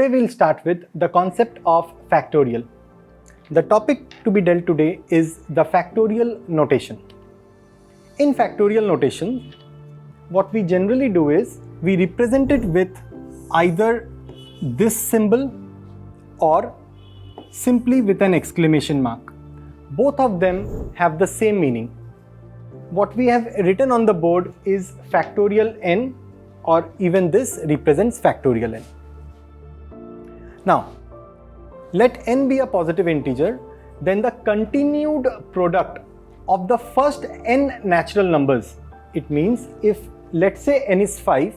Today we'll start with the concept of factorial. The topic to be dealt today is the factorial notation. In factorial notation, what we generally do is we represent it with either this symbol or simply with an exclamation mark. Both of them have the same meaning. What we have written on the board is factorial n, or even this represents factorial n. Now, let n be a positive integer, then the continued product of the first n natural numbers. It means if let's say n is 5,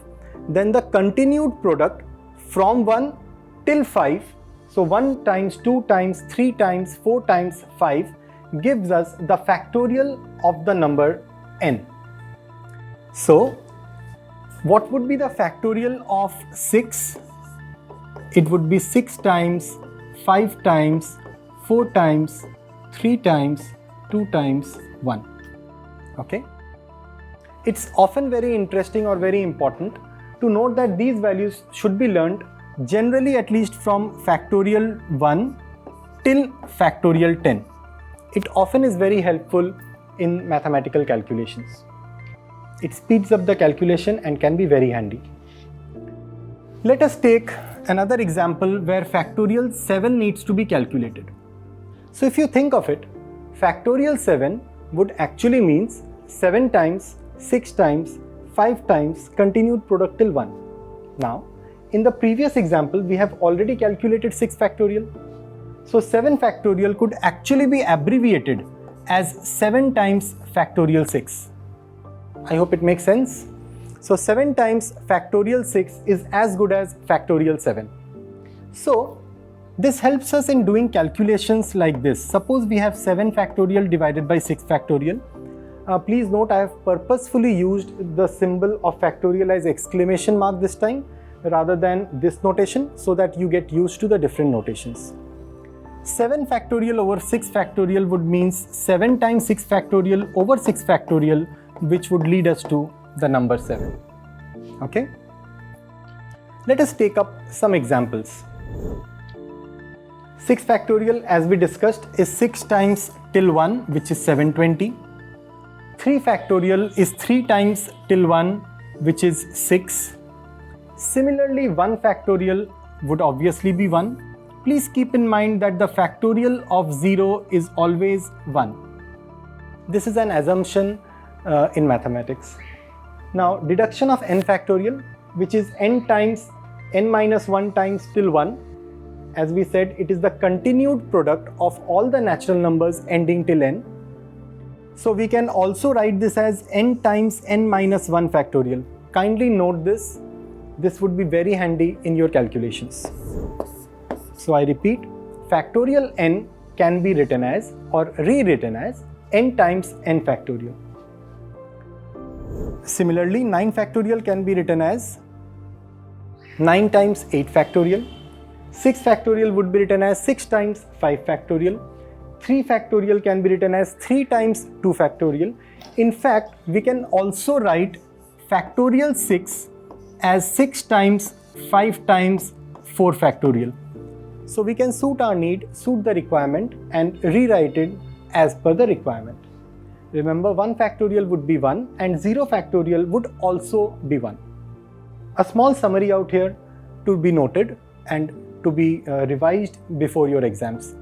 then the continued product from 1 till 5, so 1 times 2 times 3 times 4 times 5 gives us the factorial of the number n. So, what would be the factorial of 6? It would be 6 times, 5 times, 4 times, 3 times, 2 times 1. Okay? It's often very interesting or very important to note that these values should be learnt generally at least from factorial 1 till factorial 10. It often is very helpful in mathematical calculations. It speeds up the calculation and can be very handy. Let us take another example where factorial 7 needs to be calculated. So if you think of it, factorial 7 would actually means 7 times, 6 times, 5 times continued product till 1. Now, in the previous example, we have already calculated 6 factorial. So 7 factorial could actually be abbreviated as 7 times factorial 6. I hope it makes sense. So 7 times factorial 6 is as good as factorial 7. So this helps us in doing calculations like this. Suppose we have 7 factorial divided by 6 factorial. Please note I have purposefully used the symbol of factorial as exclamation mark this time rather than this notation so that you get used to the different notations. 7 factorial over 6 factorial would means 7 times 6 factorial over 6 factorial, which would lead us to the number 7. Okay? Let us take up some examples. 6 factorial, as we discussed, is 6 times till 1, which is 720. 3 factorial is 3 times till 1, which is 6. Similarly, 1 factorial would obviously be 1. Please keep in mind that the factorial of 0 is always 1. This is an assumption in mathematics. Now, deduction of n factorial, which is n times n minus 1 times till 1. As we said, it is the continued product of all the natural numbers ending till n. So we can also write this as n times n minus 1 factorial. Kindly note this. This would be very handy in your calculations. So I repeat, factorial n can be written as or rewritten as n times n factorial. Similarly, 9 factorial can be written as 9 times 8 factorial. 6 factorial would be written as 6 times 5 factorial. 3 factorial can be written as 3 times 2 factorial. In fact, we can also write factorial 6 as 6 times 5 times 4 factorial. So we can suit our need, suit the requirement and rewrite it as per the requirement. Remember, 1 factorial would be 1 and 0 factorial would also be 1. A small summary out here to be noted and to be revised before your exams.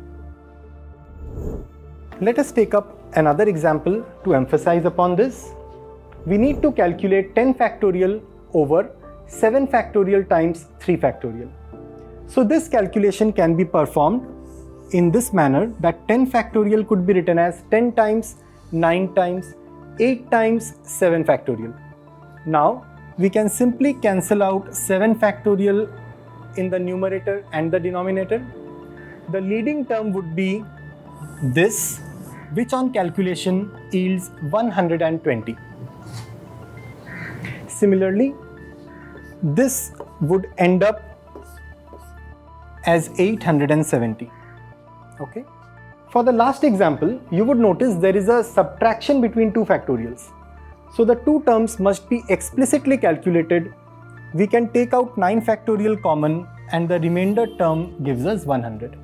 Let us take up another example to emphasize upon this. We need to calculate 10 factorial over 7 factorial times 3 factorial. So this calculation can be performed in this manner that 10 factorial could be written as 10 times 9 times 8 times 7 factorial. Now we can simply cancel out 7 factorial in the numerator and the denominator. The leading term would be this, which on calculation yields 120. Similarly, this would end up as 870. Okay. For the last example, you would notice there is a subtraction between two factorials. So the two terms must be explicitly calculated. We can take out 9 factorial common and the remainder term gives us 100.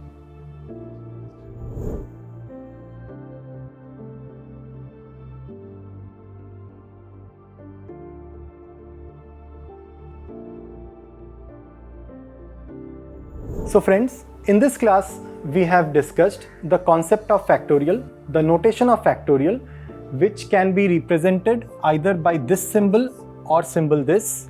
So friends, in this class we have discussed the concept of factorial, the notation of factorial, which can be represented either by this symbol or symbol this.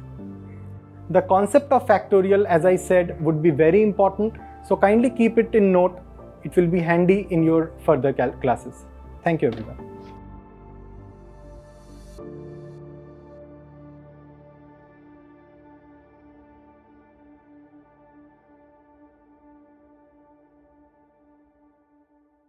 The concept of factorial, as I said, would be very important, so kindly keep it in note. It will be handy in your further classes. Thank you everyone.